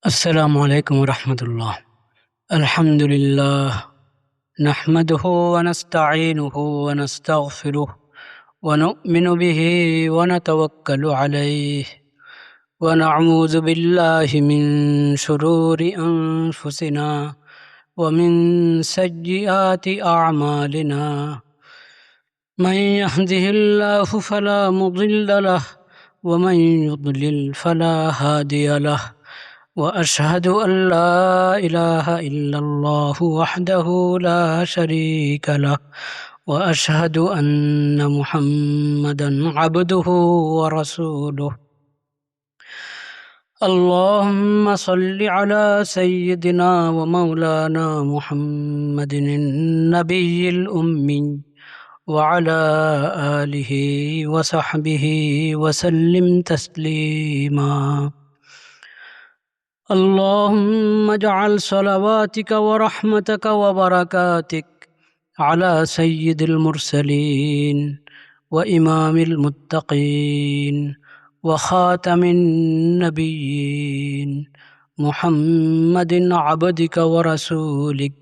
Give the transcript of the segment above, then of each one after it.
السلام عليكم ورحمة الله. الحمد لله نحمده ونستعينه ونستغفره ونؤمن به ونتوكل عليه ونعوذ بالله من شرور أنفسنا ومن سيئات أعمالنا. من يهده الله فلا مضل له ومن يضلل فلا هادي له وأشهد أن لا إله إلا الله وحده لا شريك له وأشهد أن محمدا عبده ورسوله. اللهم صل على سيدنا ومولانا محمد النبي الأمي وعلى آله وصحبه وسلم تسليما. اللهم اجعل صلواتك ورحمتك وبركاتك على سيد المرسلين وإمام المتقين وخاتم النبيين محمد عبدك ورسولك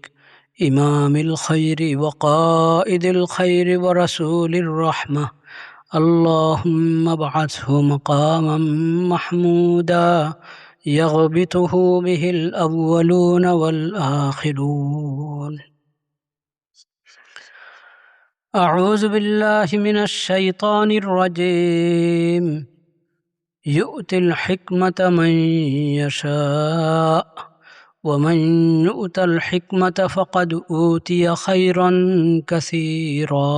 إمام الخير وقائد الخير ورسول الرحمة. اللهم ابعثه مقاما محمودا يغبطه به الأولون والآخرون. أعوذ بالله من الشيطان الرجيم. يؤتي الحكمة من يشاء ومن يؤت الحكمة فقد أوتي خيرا كثيرا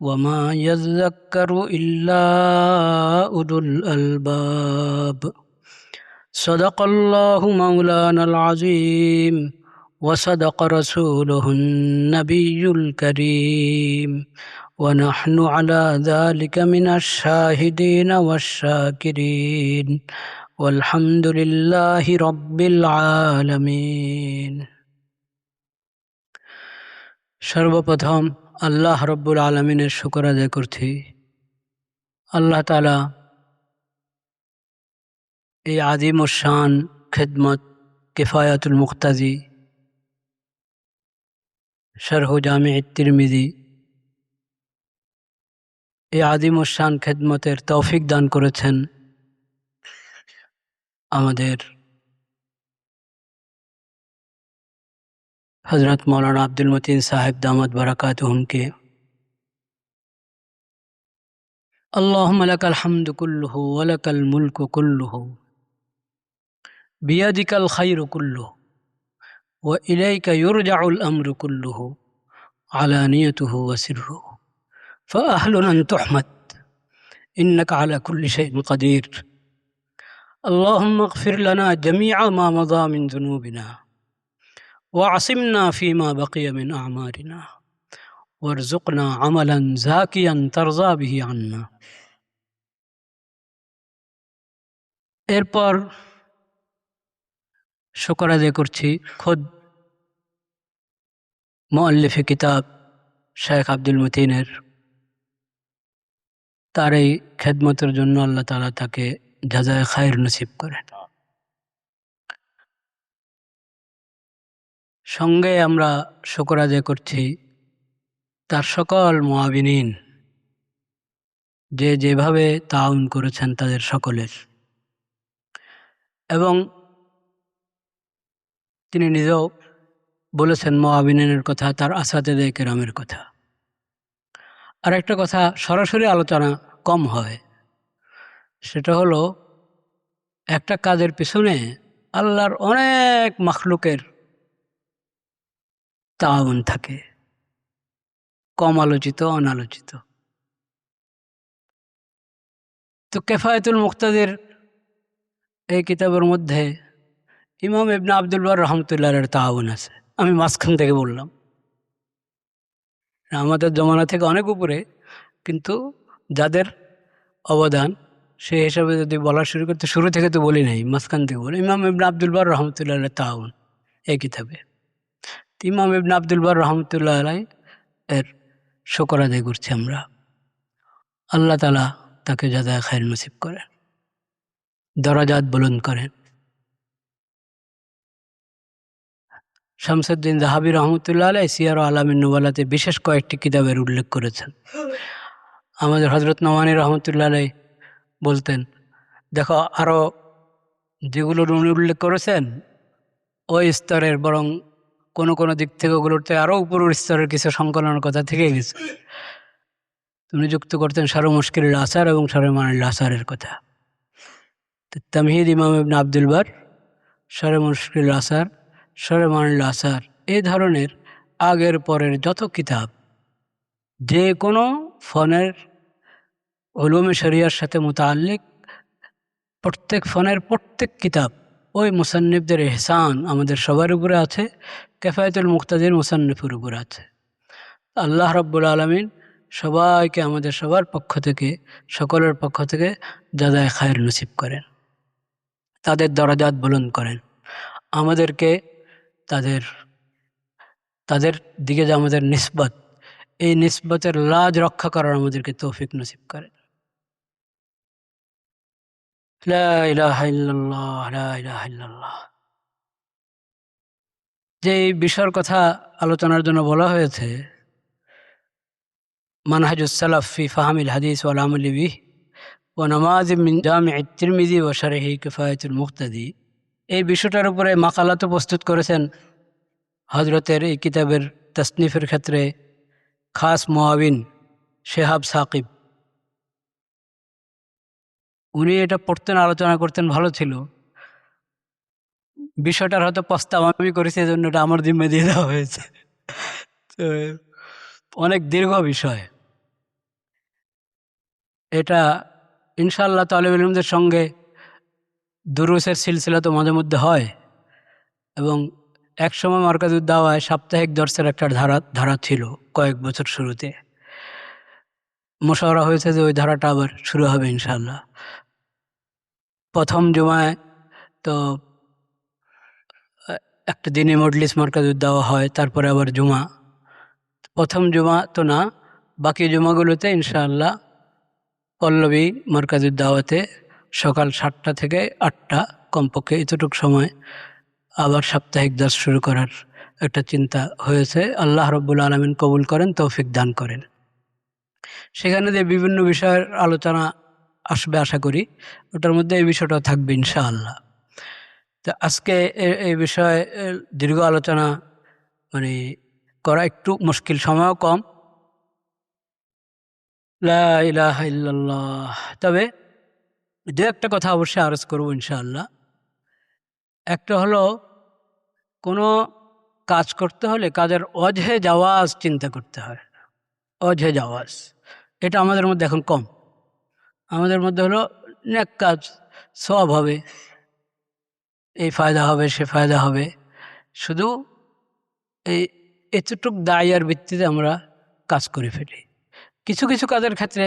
وما يذكر إلا أولو الألباب. صدق الله مولانا العظيم وصدق رسوله النبي الكريم ونحن على ذلك من الشاهدين والشاكرين والحمد لله رب العالمين. সর্বপ্রথম আল্লাহ রব্বুল আলমিনের শুকর আদায় করছি। আল্লাহ তাআলা এই আজিম ও শান খিদমত কিফায়াতুল মুক্তাজি শরহ জামি তিরমিজি, এই আজিম ও শান খিদমতের তৌফিক দান করেছেন আমাদের হযরত মৌলানা আব্দুল মতিন সাহেব দামাত বারাকাতুহুমকে। আল্লাহুম্মা লাকাল হামদু কুল্লুহু ওয়া লাকাল মুলকু কুল্লুহু বিয়াদিকাল খায়রু কুল্লুহু ওয়া ইলাইকা ইউরজাউল আমরু কুল্লুহু আলানিয়াতুহু ওয়া সিররুহু ফাআহলুন আন তুহমাদ ইন্নাকা আলা কুল্লি শাইইন কাদির। اللهم اغفر لنا جميع ما مضى من ذنوبنا وعصمنا فيما بقي من أعمارنا وارزقنا عملا زاكيا ترضى به عنا. এরপর শুকর আদায় করছি খুদ মুআল্লিফে কিতাব শেখ আব্দুল মতিনের। তার এই খেদমতের জন্য আল্লাহ তাআলা তাকে জাযায়ে খায়র নসিব করেন। সঙ্গে আমরা শুকর আদায় করছি তার সকল মুআবিনিন, যে যেভাবে তাআউন করেছেন তাদের সকলের, এবং তিনি নিজেও বলেছেন মুআবিনিনের কথা, তার আসাতিজে কেরামের কথা। আর একটা কথা সরাসরি আলোচনা কম হয়, সেটা হলো একটা কাজের পিছনে আল্লাহর অনেক মাখলুকের তাআউন থাকে, কম আলোচিত, অনালোচিত। তো কিফায়াতুল মুক্তাদির এই কিতাবের মধ্যে ইমাম ইবনে আব্দুল বার রহমতুল্লাহর তাআউন আছে। আমি মাঝখান থেকে বললাম, আমাদের জমানা থেকে অনেক উপরে, কিন্তু যাদের অবদান সেই হিসাবে যদি বলা শুরু করতে, শুরু থেকে তো বলি নাই, মাঝখান থেকে বলি। ইমাম ইবনে আব্দুল বার রহমতুল্লাহর তাআউন এই কিতাবে। ইমাম ইবনে আব্দুল বার রহমতুল্লাহ আলাইহি এর শুকর আদায় করছি আমরা। আল্লাহ তাআলা তাকে জাযায়ে খায়র নসিব করেন, দরাজাত বুলন্দ করেন। শামসুদ্দিন জাহাবি রহমতুল্লাহ আলাইহি সিয়ার ও আলামিন নুবালাতে বিশেষ কয়েকটি কিতাবের উল্লেখ করেছেন। আমাদের হজরত নওয়ানি রহমতুল্লাহ আলাইহি বলতেন, দেখো আরও যেগুলো উনি উল্লেখ করেছেন ওই স্তরের, বরং কোনো কোনো দিক থেকে ওগুলোতে আরও উপরের স্তরের কিছু সংকলনের কথা থেকে গেছে। উনি যুক্ত করতেন শারহ মুশকিলুল আসার এবং শারহ মানিল আসারের কথা। তামহিদ ইমাম ইবনে আব্দুল বার, শারহ মুশকিলুল আসার, শারহ মানিল আসার, এই ধরনের আগের পরের যত কিতাব যে কোনো ফনের উলুমে শরিয়ার সাথে মুতাআল্লিক প্রত্যেক ফনের প্রত্যেক কিতাব ওই মুসান্নিফদের ইহসান আমাদের সবার উপরে আছে, কিফায়াতুল মুক্তাদির মুসান্নিফের উপরে আছে। আল্লাহ রাব্বুল আলামিন সবাইকে আমাদের সবার পক্ষ থেকে, সকলের পক্ষ থেকে জাযায়ে খায়ের নসিব করেন, তাদের দরজাত বুলন্দ করেন, আমাদেরকে তাদের তাদের দিকে যে আমাদের নিসবত, এই নিসবতের লাজ রক্ষা করার আমাদেরকে তৌফিক নসিব করেন। লা ইলাহা ইল্লাল্লাহ, লা ইলাহা ইল্লাল্লাহ। যে বিষয়ের কথা আলোচনার জন্য বলা হয়েছে, মানহাজুস সালাফ ফি ফাহমিল হাদিস ওয়াল আমলি বিহি ওয়া নামাযিব মিন জামি' তিরমিজি ওয়া শারহি কিফায়াতুল মুক্তাদি, এই বিষয়টার উপরে মাকালাত প্রস্তুত করেছেন হজরতের এই কিতাবের তাসনিফের ক্ষেত্রে খাস মুআবিন শেহাব সাকিব। উনি এটা পড়তেন, আলোচনা করতেন, ভালো ছিল। বিষয়টার হয়তো প্রস্তাব আমি করেছি, এই জন্য এটা আমার জিম্মে দিয়ে দেওয়া হয়েছে। তো অনেক দীর্ঘ বিষয় এটা। ইনশাআল্লাহ তালিবুল ইলমদের সঙ্গে দুরুসের সিলসিলা তো মাঝে মধ্যে হয়, এবং একসময় মারকাজুদ দাওয়ায় সাপ্তাহিক দর্শের একটা ধারা ছিল কয়েক বছর শুরুতে। মশাওয়ারা হয়েছে যে ওই ধারাটা আবার শুরু হবে ইনশাআল্লাহ। প্রথম জুমায় তো একটা দিনে মজলিস মারকাজুদ দাওয়া হয়, তারপরে আবার জুমা। প্রথম জুমা তো না, বাকি জুমাগুলোতে ইনশাআল্লাহ পল্লবী মারকাজুদ দাওয়াতে সকাল 7টা থেকে 8টা কমপক্ষে এতটুক সময় আবার সাপ্তাহিক দর্শ শুরু করার একটা চিন্তা হয়েছে। আল্লাহ রাব্বুল আলামিন কবুল করেন, তৌফিক দান করেন। সেখানে যে বিভিন্ন বিষয়ের আলোচনা আসবে আশা করি, ওটার মধ্যে এই বিষয়টা থাকবে ইনশাআল্লাহ। তো আজকে এই বিষয়ে দীর্ঘ আলোচনা মানে করা একটু মুশকিল, সময়ও কম। লা ইলাহা ইল্লাল্লাহ। তবে দু একটা কথা অবশ্যই আরজ করবো ইনশাআল্লাহ। একটা হলো, কোনো কাজ করতে হলে কাজের ওজহে জাওয়াজ চিন্তা করতে হয়। ওজহে জাওয়াজ এটা আমাদের মধ্যে এখন কম। আমাদের মধ্যে হলো নেক কাজ, সওয়াব হবে, এই ফায়দা হবে, সে ফায়দা হবে, শুধু এই এতটুক দায়ার ভিত্তিতে আমরা কাজ করে ফেলি। কিছু কিছু কাজের ক্ষেত্রে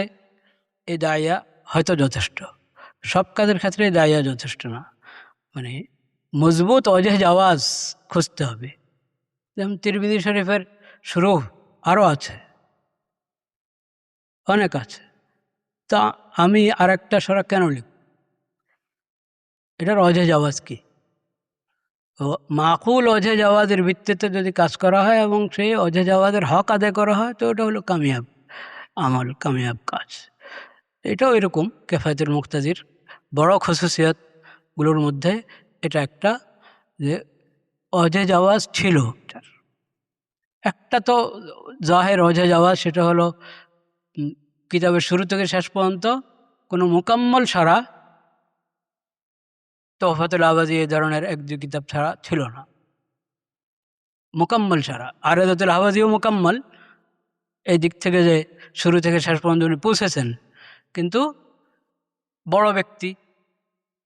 এই দায়া হয়তো যথেষ্ট, সব কাজের ক্ষেত্রে এই দায়া যথেষ্ট না। মানে মজবুত ওজহে জাওয়াজ খুঁজতে হবে। যেমন তিরমিজি শরীফের শুরু আরও আছে, অনেক আছে। তা আমি আর একটা সরা কেন লিখ, এটার ওজহে জাওয়াজ কি? মাকুল ওজহে জাওয়াজের ভিত্তিতে যদি কাজ করা হয় এবং সেই ওজহে জাওয়াজের হক আদায় করা হয়, তো ওটা হলো কামিয়াব আমল, কামিয়াব কাজ। এটাও এরকম কিফায়াতুল মুক্তাদির বড় খুসুসিয়াতগুলোর মধ্যে এটা একটা, যে ওজহে জাওয়াজ ছিল। একটা তো জাহের ওজহে জাওয়াজ, সেটা হলো কিতাবের শুরু থেকে শেষ পর্যন্ত কোনো মোকাম্মল সারা তোহফাতুল আবাজি এই ধরনের 1-2 কিতাব ছাড়া ছিল না, মোকাম্মল সারা। আরেদাতুল আবাজিও মোকাম্মল এই দিক থেকে, যে শুরু থেকে শেষ পর্যন্ত উনি পৌঁছেছেন। কিন্তু বড় ব্যক্তি,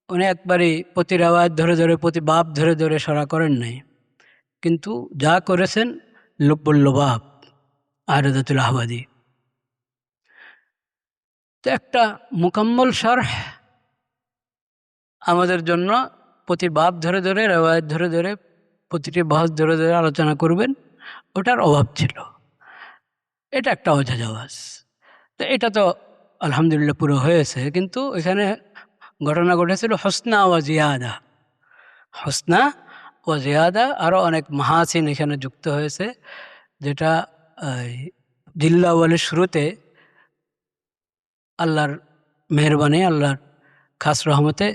উনি একবারই প্রতি রেওয়ায়াত ধরে ধরে, প্রতি বাব ধরে ধরে সরা করেন নাই, কিন্তু যা করেছেন লুব্বুল লুবাব আরেদাতুল আহবাদি। তো একটা মোকাম্মল শরহ আমাদের জন্য প্রতি বাব ধরে ধরে, রেওয়ায়াত ধরে ধরে, প্রতিটি বহস ধরে ধরে আলোচনা করবেন, ওটার অভাব ছিল। এটা একটা ওজহে জাওয়াজ। তো এটা তো আলহামদুলিল্লাহ পুরো হয়েছে, কিন্তু এখানে ঘটনা ঘটেছিল হোসনা ওয়া জিয়াদা, হোসনা ও জিয়াদা, আরও অনেক মাহাসিন এখানে যুক্ত হয়েছে, যেটা জিল্লাওয়ালের শুরুতে আল্লাহর মেহরবানি, আল্লাহর খাস রহমতে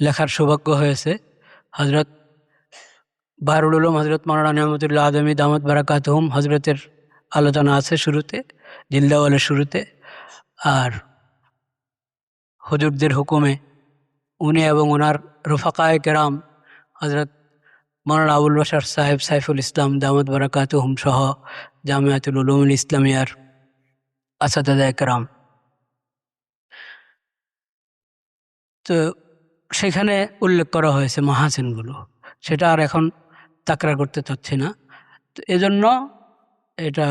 লেখার সৌভাগ্য হয়েছে। হজরত বাহরুল উলুম হজরত মাওলানা নিয়ামতুল্লাহ আদমি দামত বারাকাতুহুম হজরতের আলোচনা আছে শুরুতে, জিল্লাওয়ালের শুরুতে। আর হুজুরদের হুকুমে উনি এবং ওনার রুফাকায়ে কেরাম হজরত মাওলানা আবুল বাশার সাহেব সাইফুল ইসলাম দামত বারাকাতুহুম সহ জামিয়াতুল উলুমুল ইসলামিয়ার আসাদায়ে কেরাম, তো সেখানে উল্লেখ করা হয়েছে মাহাসিনগুলো। সেটা আর এখন তাকরার করতে চাচ্ছি না। তো এজন্য এটা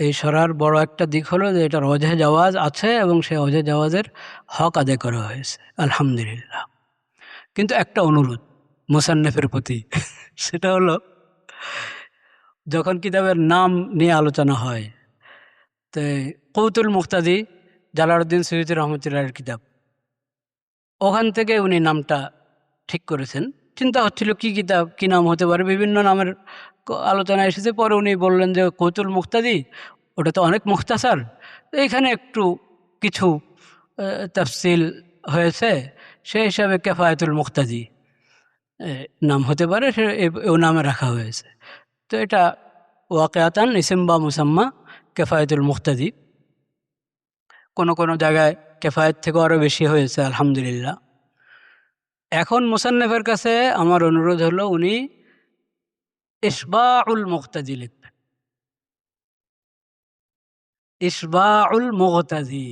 এই সরার বড় একটা দিক হলো যে এটার ওজহে জাওয়াজ আছে এবং সেই ওজহে জাওয়াজের হক আদায় করা হয়েছে, আলহামদুলিল্লাহ। কিন্তু একটা অনুরোধ মুসান্নেফের প্রতি, সেটা হলো যখন কিতাবের নাম নিয়ে আলোচনা হয়, তো কৌতুল মুক্তাদি জালালউদ্দিন সৈয়দী রহমতুল্লাহের কিতাব, ওখান থেকে উনি নামটা ঠিক করেছেন। চিন্তা হচ্ছিল কি কিতাব, কি নাম হতে পারে, বিভিন্ন নামের আলোচনা এসেছে। পরে উনি বললেন যে কৌতুল মুক্তাদি, ওটা তো অনেক মুখতাসার, এইখানে একটু কিছু তাফসিল হয়েছে, সেই হিসাবে কেফায়েতুল মুক্তাদি নাম হতে পারে, সে ও নামে রাখা হয়েছে। তো এটা ওয়াকিয়াতান ইসম বা মুসাম্মা কেফায়েতুল মুক্তাদি। কোনো কোনো জায়গায় কেফায়েত থেকে আরও বেশি হয়েছে, আলহামদুলিল্লাহ। এখন মুসান্নেফের কাছে আমার অনুরোধ হলো উনি ইসবাউল মুক্তাদি লিখবেন, ইসবাউল মুক্তাদি।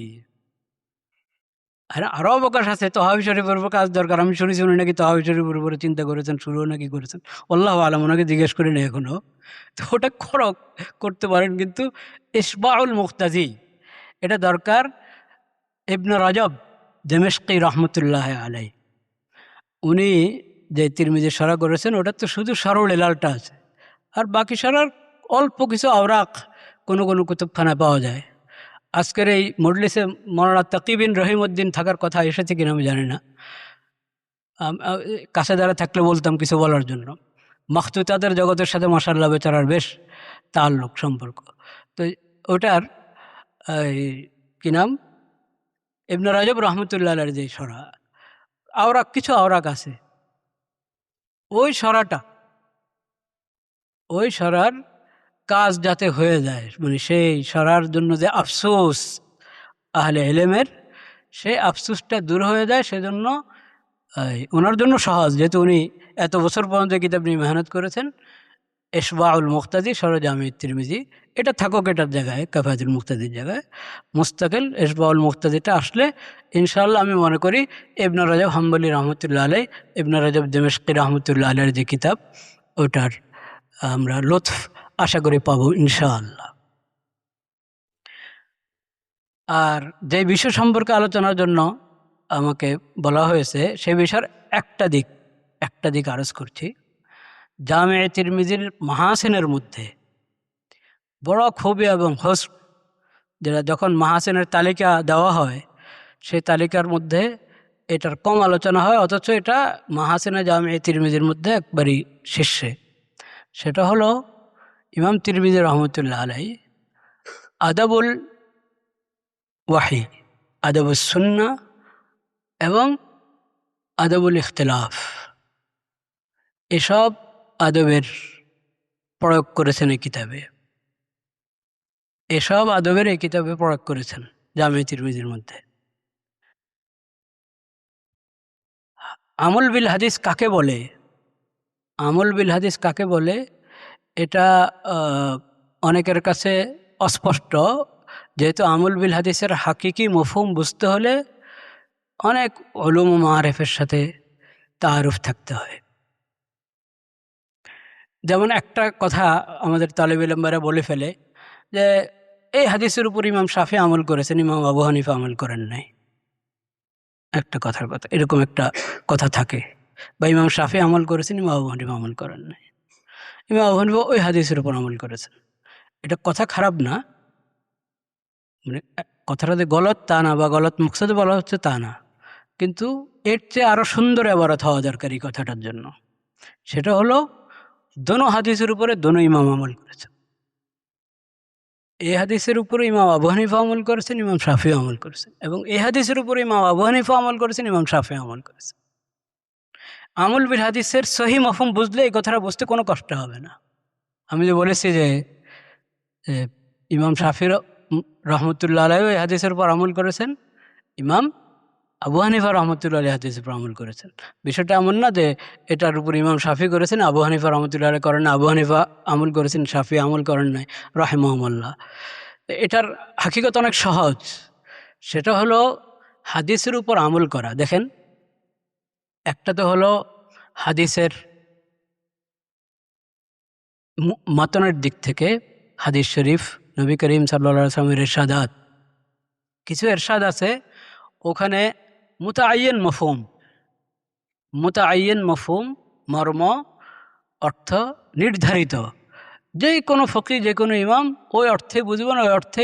আরও অবকাশ আছে, তহাবি শরীফের উপর কাজ দরকার। আমি শুনেছি উনি নাকি তহাবি শরীফের উপরে চিন্তা করেছেন, শুরুও নাকি করেছেন, আল্লাহু আলাম, ওনাকে জিজ্ঞেস করি না এখনো। তো ওটা করতে পারেন, কিন্তু ইসবাউল মুক্তাদি এটা দরকার। ইবনে রজব দিমেশকি রহমতুল্লাহ আলাই, উনি যে তিরমিজি সরা করেছেন, ওটা তো শুধু সরল এলালটা আছে, আর বাকি সরার অল্প কিছু আওরাক কোনো কোনো কুতুবখানায় পাওয়া যায়। আজকের এই মজলিসে মৌলানা তাকিবিন রহিমউদ্দিন থাকার কথা এসেছে কিনা আমি জানি না, কাছে দ্বারা থাকলে বলতাম কিছু বলার জন্য। মাখতুতাদের জগতের সাথে মাশাআল্লাহ বেচারার বেশ তাল্লুক, সম্পর্ক। তো ওটার কি নাম, ইবনে রজব রহমতুল্লাহর যে সরা, আওরাক কিছু আওরাক আছে, ওই সরাটা, ওই সরার কাজ যাতে হয়ে যায়, মানে সেই সরার জন্য যে আফসোস আহলে ইলমের, সেই আফসোসটা দূর হয়ে যায়। সেজন্য ওনার জন্য সহজ, যেহেতু উনি এত বছর পর্যন্ত কিতাব নিয়ে মেহনত করেছেন। ইসবাউল মুক্তাদি সরজামি তিরমিজি, এটা থাকুক এটার জায়গায়, কাফায়াতুল মুক্তাদির জায়গায় মুস্তাকিল ইসবাউল মুক্তাদিটা আসলে ইনশাআল্লাহ আমি মনে করি ইবনে রজব হাম্বলি রহমতুল্লাহ আলাই, ইবনে রজব দিমেশকি রহমতুল্লাহ আলাইয়ের যে কিতাব, ওটার আমরা লুৎফ আশা করি পাবো ইনশাআল্লাহ। আর যে বিষয় সম্পর্কে আলোচনার জন্য আমাকে বলা হয়েছে, সে বিষয়ের একটা দিক আরজ করছি। জামে তিরমিজির মাহাসিনের মধ্যে বড় খুবই এবং হোসন, যেটা যখন মাহাসিনের তালিকা দেওয়া হয়, সেই তালিকার মধ্যে এটার কম আলোচনা হয়, অথচ এটা মাহাসিনে জামে তিরমিজির মধ্যে একবারই শীর্ষে। সেটা হলো ইমাম তিরমিজি রহমতুল্লাহ আলাই আদাবুল ওয়াহি, আদাবুস সুন্নাহ এবং আদবুল ইখতিলাফ, এসব আদবের প্রয়োগ করেছেন এই কিতাবে, এসব আদবের এই কিতাবে প্রয়োগ করেছেন জামে তিরমিজির মধ্যে। আমল বিল হাদিস কাকে বলে, আমল বিল হাদিস কাকে বলে, এটা অনেকের কাছে অস্পষ্ট। যেহেতু আমল বিল হাদিসের হাকিকি মফহুম বুঝতে হলে অনেক উলুম ও মাআরিফের সাথে তাআরুফ থাকতে হয়। যেমন একটা কথা আমাদের তালিব ইলমরা বলে ফেলে যে এই হাদিসের উপর ইমাম শাফি আমল করেছেন, ইমাম আবু হানিফা আমল করেন নাই। একটা কথার কথা, এরকম একটা কথা থাকে, বা ইমাম শাফি আমল করেছেন, ইমাম আবু হানিফা আমল করেন নাই। ইমাম আবু হানিফা ওই হাদিসের উপর আমল করেছেন। এটা কথা খারাপ না, মানে কথাটা যে গলত তা না, বা গলত মকসদে বলা হচ্ছে তা না, কিন্তু এর চেয়ে আরো সুন্দর এবারত হওয়া দরকার এই কথাটার জন্য। সেটা হলো দোনো হাদিসের উপরে দোনো ইমাম আমল করেছেন। এই হাদিসের উপরে ইমাম আবু হানিফা আমল করেছেন, ইমাম শাফি আমল করেছেন, এবং এই হাদিসের উপরে ইমাম আবু হানিফা আমল করেছেন, ইমাম শাফি আমল করেছেন। আমল বিল হাদিসের সহি মফহুম বুঝলে এই কথাটা বুঝতে কোনো কষ্ট হবে না। আমি যে বলেছি যে ইমাম শাফির রহমতুল্লাহ আলাইহি এই হাদিসের উপর আমল করেছেন, ইমাম আবু হানিফা রহমতুল্লাহ আলাইহি হাদিসের উপর আমল করেছেন। বিষয়টা এমন না যে এটার উপর ইমাম শাফি করেছেন, আবু হানিফা রহমতুল্লাহ আলাইহি করেন না, আবু হানিফা আমল করেছেন, শাফি আমল করেন নাই রাহিমাহুল্লাহ। এটার হাকিকত অনেক সহজ। সেটা হলো হাদিসের উপর আমল করা। দেখেন, একটা তো হলো হাদিসের মাতনের দিক থেকে হাদিস শরীফ, নবী করিম সাল্লাল্লাহু আলাইহি ওয়াসাল্লামের ইরশাদাত, কিছু ইরশাদ আছে ওখানে মুতাআয়্যান মফহুম, মুতাআয়্যান মফহুম মর্ম অর্থ নির্ধারিত, যে কোনো ফকিহ যে কোনো ইমাম ওই অর্থে বুঝবেন, ওই অর্থে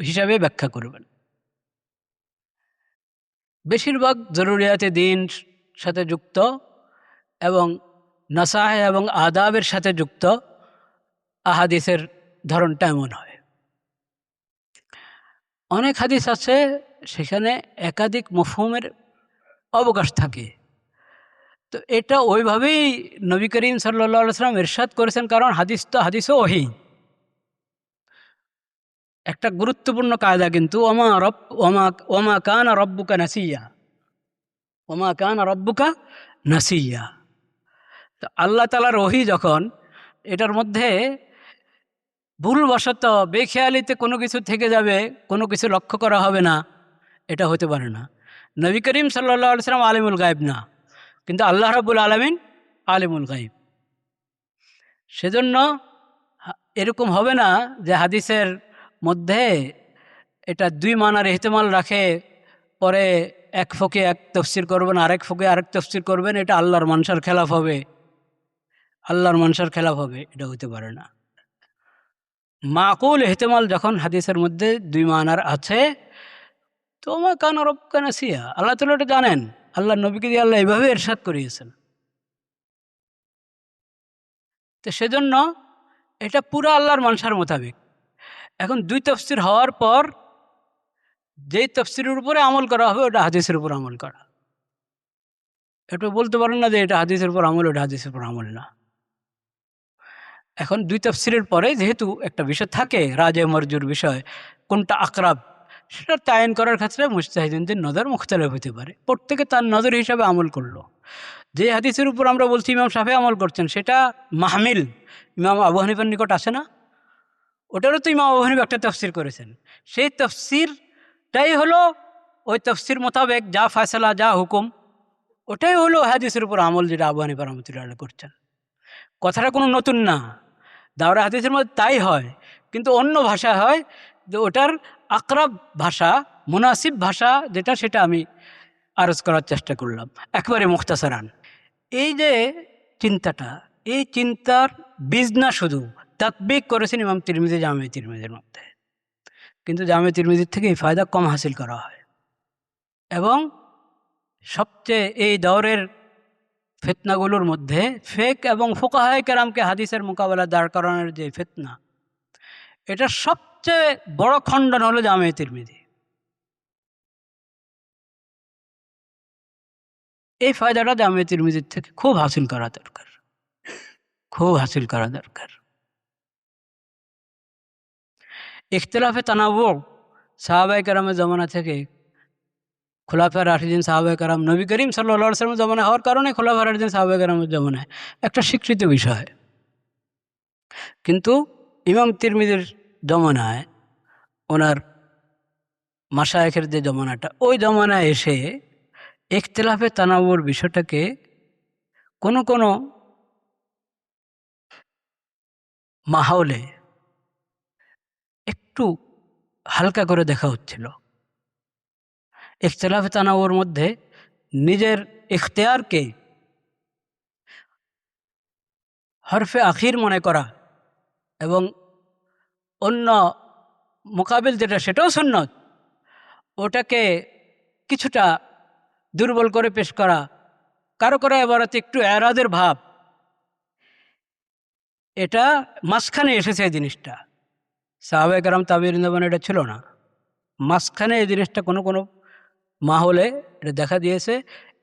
হিসাবে ব্যাখ্যা করবেন। বেশিরভাগ জরুরিয়াতে দিন সাথে যুক্ত এবং নাসাহ এবং আদাবের সাথে যুক্ত আহাদিসের ধরনটা এমন হয়। অনেক হাদিস আছে সেখানে একাধিক মফহুমের অবকাশ থাকে। তো এটা ওইভাবেই নবী করিম সাল্লাল্লাহু আলাইহি ওয়াসাল্লাম ইরশাদ করেছেন, কারণ হাদিস তো হাদিসও ওহী। একটা গুরুত্বপূর্ণ কায়দা কিন্তু, ওমা রব ওমা ওমা কানা রব্বুকা নাসিয়া, ওমা কানা রব্বুকা নাসিয়া। তো আল্লাহ তাআলার ওহী যখন, এটার মধ্যে ভুলবশত বেখেয়ালিতে কোনো কিছু থেকে যাবে, কোনো কিছু লক্ষ্য করা হবে না, এটা হতে পারে না। নবী করিম সাল্লাল্লাহু আলাইহি ওয়াসাল্লাম আলিমুল গায়ব না, কিন্তু আল্লাহ রাব্বুল আলামিন আলিমুল গায়ব। সেজন্য এরকম হবে না যে হাদিসের মধ্যে এটা দুই মানার ইহতিমাল রাখে, পরে এক ফকে এক তফসির করবেন, আরেক ফকে আরেক তফসির করবেন, এটা আল্লাহর মানসার খেলাফ হবে, আল্লাহর মানসার খেলাফ হবে, এটা হতে পারে না। মাকুল ইহতিমাল যখন হাদিসের মধ্যে দুই মানার আছে, তো মা কানা রব্বুকা নাসিয়া, আল্লাহ তাআলা এটা জানেন, আল্লাহ নবীকে দিয়ে আল্লাহ এইভাবে ইরশাদ করিয়েছেন। তো সেজন্য এটা পুরো আল্লাহর মানসার মোতাবেক। এখন দুই তফসির হওয়ার পর যেই তফসিরের উপরে আমল করা হবে ওটা হাদিসের উপর আমল করা। এটা বলতে পারেন না যে এটা হাদিসের উপর আমল, ওটা হাদিসের উপর আমল না। এখন দুই তাফসীরের পরে যেহেতু একটা বিষয় থাকে, রাজে মরজুর বিষয়, কোনটা আকরাব, সেটা তায়ন করার ক্ষেত্রে মুজতাহিদিনদের নজর মুখতালিফ হতে পারে। প্রত্যেকে তার নজর হিসাবে আমল করলো। যে হাদিসের উপর আমরা বলছি ইমাম শাফি আমল করছেন, সেটা মাহমিল ইমাম আবু হানিফার নিকট আসে না? ওটারও তো ইমাম আবু হানিফা একটা তাফসীর করেছেন। সেই তাফসীরটাই হলো ওই তাফসীর মোতাবেক যা ফয়সালা, যা হুকুম, ওটাই হলো হাদিসের উপর আমল, যেটা আবু হানিফা রহমতুল্লাহ আলাইহি করছেন। কথাটা কোনো নতুন না, দাওরা হাদিসের মধ্যে তাই হয়, কিন্তু অন্য ভাষা হয় যে ওটার আকরাব ভাষা, মুনাসিব ভাষা যেটা, সেটা আমি আরজ করার চেষ্টা করলাম একেবারে মুখতাসারান। এই যে চিন্তাটা, এই চিন্তার বীজ না শুধু তাতবিক করেছেন ইমাম তিরমিজি জামে তিরমিজির মধ্যে, কিন্তু জামে তিরমিজির থেকে এই ফায়দা কম হাসিল করা হয়। এবং সবচেয়ে এই দৌরের ফিতনাগুলোর মধ্যে ফেক এবং ফুকাহায়ে কেরামকে হাদিসের মোকাবেলা দাঁড় করানোর যে ফিতনা, এটা সবচেয়ে বড় খণ্ডন হলো জামে তিরমিজি। এই ফায়দাটা জামে তিরমিজির থেকে খুব হাসিল করা দরকার, খুব হাসিল করা দরকার। ইখতিলাফে তানাবু সাহাবায়ে কেরামের জমানা থেকে খোলাফায়ে রাশিদিন সাহাবায়ে কেরাম, নবী করিম সাল্লাল্লাহু আলাইহি ওয়াসাল্লামের জমানায় হওয়ার কারণে খোলাফায়ে রাশিদিন সাহাবায়ে কেরামের জমানায় একটা স্বীকৃত বিষয়। কিন্তু ইমাম তিরমিজির জমানায়, ওনার মাশায়েখের যে জমানাটা, ওই জমানায় এসে ইখতিলাফে তানাবুর বিষয়টাকে কোনো কোনো মাহলে একটু হালকা করে দেখা হচ্ছিল। ইখতিলাফে তানাবুর মধ্যে নিজের ইখতিয়ারকে হরফে আখির মনে করা এবং অন্য মোকাবিল যেটা সেটাও সুন্নত, ওটাকে কিছুটা দুর্বল করে পেশ করা, কারো কারো এবারতে একটু এরাদের ভাব, এটা মাঝখানে এসেছে এই জিনিসটা, সাহাবায়ে কেরাম তাবেঈন জামানায় এটা ছিল না। মাঝখানে এই জিনিসটা কোনো কোনো মাহলে এটা দেখা দিয়েছে।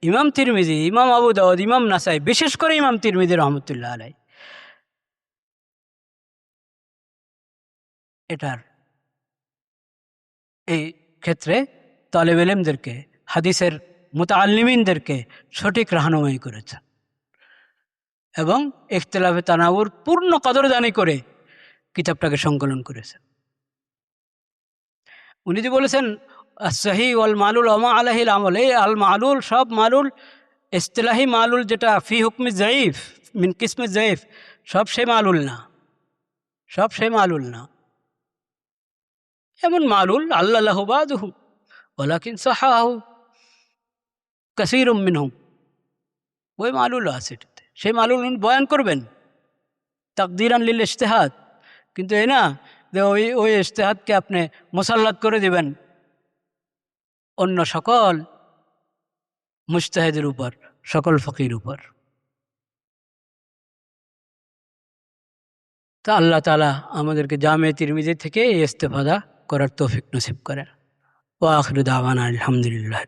ইমাম তিরমিজি, ইমাম আবু দাউদ, ইমাম নাসাই, বিশেষ করে ইমাম তিরমিজি রহমতুল্লাহ আলাই এটার এই ক্ষেত্রে তালেব ইলমদেরকে, হাদিসের মুতাআল্লিমিনদেরকে সঠিক রাহনুমাই করেছেন এবং ইখতিলাফে তানাউর পূর্ণ কদরদানি করে কিতাবটাকে সংকলন করেছেন। উনি যে বলেছেন সহি ওয়াল মালুল ওমা আলাহিল আমল, এই আল মালুল, সব মালুল ইস্তিলাহি মালুল যেটা ফি হুকমি জয়ীফ মিন কিসমে জয়ীফ, সব সে মালুল না, সব সে মালুল না। এমন মালুল আল্লাহ বাদুহু ওয়ালাকিন সাহাহু কাসীরুম মিনহুম, ওই মালুল আছে এটাতে, সেই মালুল উনি বয়ান করবেন তাকদিরান লিল ইজতিহাদ, কিন্তু এই না যে ওই ওই ইজতিহাদকে আপনি মুসাল্লাত করে দিবেন অন্য সকল মুজতাহিদের উপর, সকল ফকির উপর। তা আল্লাহ তাআলা আমাদেরকে জামে তিরমিজি থেকে এই ইস্তেফাদা করার তৌফিক নসিব করেন। ওয়া আখিরু দাওয়ানা আলহামদুলিল্লাহ।